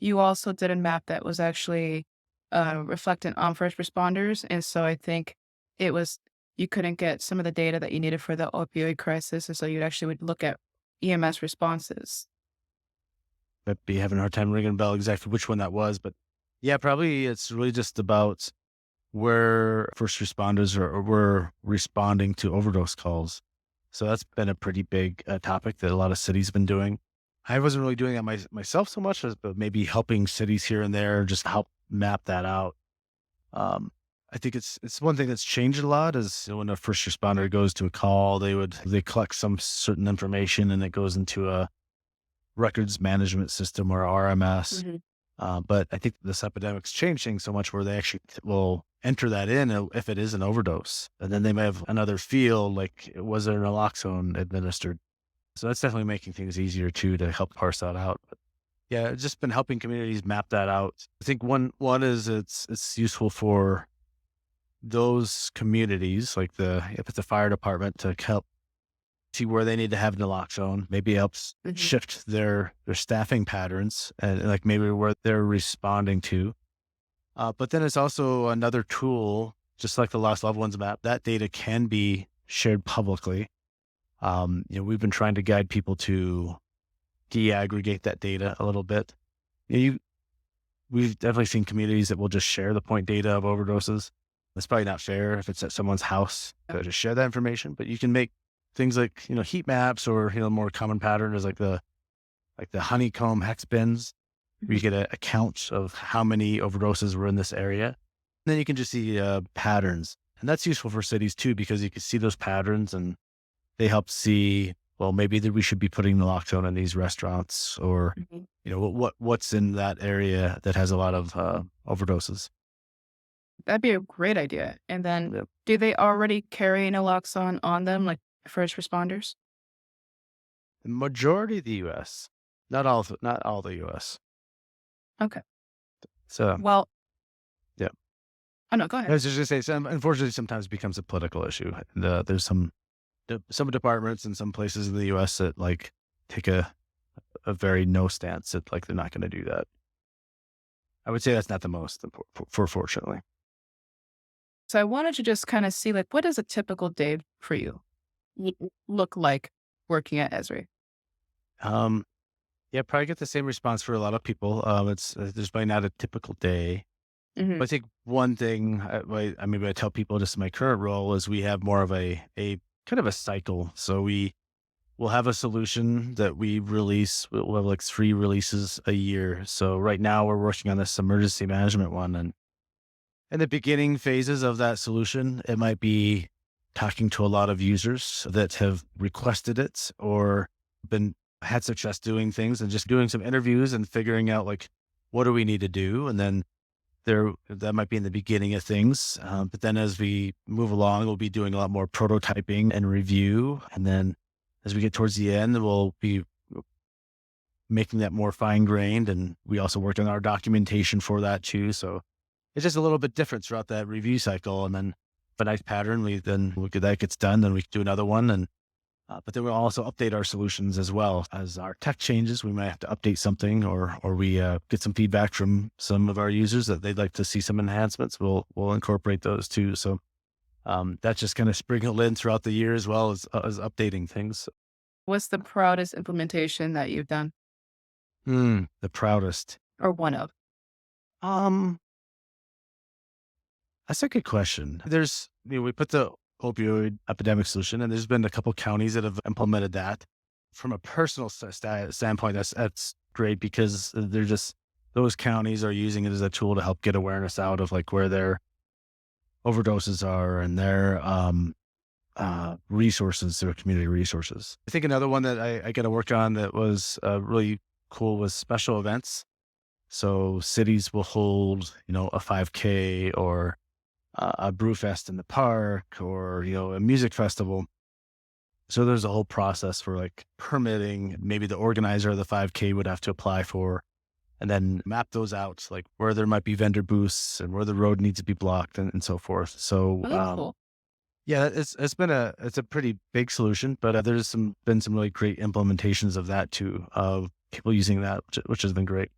you also did a map that was actually reflectant on first responders. And so I think it was, you couldn't get some of the data that you needed for the opioid crisis. And so you actually would look at EMS responses. I'd be having a hard time ringing a bell exactly which one that was, but yeah, probably it's really just about where first responders or were responding to overdose calls. So that's been a pretty big topic that a lot of cities have been doing. I wasn't really doing that myself so much, but maybe helping cities here and there just help map that out. Um, I think it's one thing that's changed a lot is when a first responder goes to a call, they collect some certain information and it goes into a records management system or RMS. Hmm. But I think this epidemic's changed things so much where they actually will enter that in if it is an overdose. And then they may have another field, like was there an naloxone administered? So that's definitely making things easier too to help parse that out. But yeah, it's just been helping communities map that out. I think one is it's useful for those communities, like if it's a fire department, to help see where they need to have naloxone. Maybe it helps Hmm. shift their staffing patterns and like maybe where they're responding to. But then it's also another tool, just like the Lost Loved Ones map. That data can be shared publicly. We've been trying to guide people to de-aggregate that data a little bit. You, we've definitely seen communities that will just share the point data of overdoses. That's probably not fair if it's at someone's house to just share that information, but you can make things like, heat maps or, more common pattern is like the honeycomb hex bins where you Hmm. get a count of how many overdoses were in this area. And then you can just see patterns. And that's useful for cities too, because you can see those patterns and they help see, well, maybe that we should be putting naloxone in these restaurants or, Hmm. what's in that area that has a lot of overdoses. That'd be a great idea. And then Yep. do they already carry naloxone on them, like first responders? The majority of the US, not all the US. Okay. So, Well, yeah. oh no, go I ahead. was just gonna say, unfortunately, sometimes it becomes a political issue. And, there's some departments in some places in the US that like take a very no stance that like they're not going to do that. I would say that's not the most important for fortunately. So I wanted to just kind of see, like, what does a typical day for you look like working at Esri? Um, yeah, probably get the same response for a lot of people. It's there's probably not a typical day, Hmm. but I think one thing what I tell people just in my current role is we have more of a kind of a cycle. So we'll have a solution that we release. We'll have like 3 releases a year. So right now we're working on this emergency management one, and in the beginning phases of that solution, it might be talking to a lot of users that have requested it or been had success doing things and just doing some interviews and figuring out like what do we need to do, and then that might be in the beginning of things. But then as we move along, we'll be doing a lot more prototyping and review, and then as we get towards the end, we'll be making that more fine grained, and we also worked on our documentation for that too. So it's just a little bit different throughout that review cycle, and then if a nice pattern, that gets done, then we can do another one, and but then we'll also update our solutions as well as our tech changes. We might have to update something, or we get some feedback from some of our users that they'd like to see some enhancements. We'll incorporate those too. So that's just kind of sprinkled in throughout the year as well as updating things. What's the proudest implementation that you've done The proudest. or one of? Um, That's a good question. We put the opioid epidemic solution, and there's been a couple counties that have implemented that. From a personal standpoint, that's great because those counties are using it as a tool to help get awareness out of like where their overdoses are and their resources, their community resources. I think another one that I got to work on that was really cool was special events. So cities will hold, a 5K or a brew fest in the park or, a music festival. So there's a whole process for like permitting. Maybe the organizer of the 5K would have to apply for and then map those out, like where there might be vendor booths and where the road needs to be blocked and so forth. So, Oh, that's cool. yeah, it's a pretty big solution, but been some really great implementations of that too, of people using that, which has been great.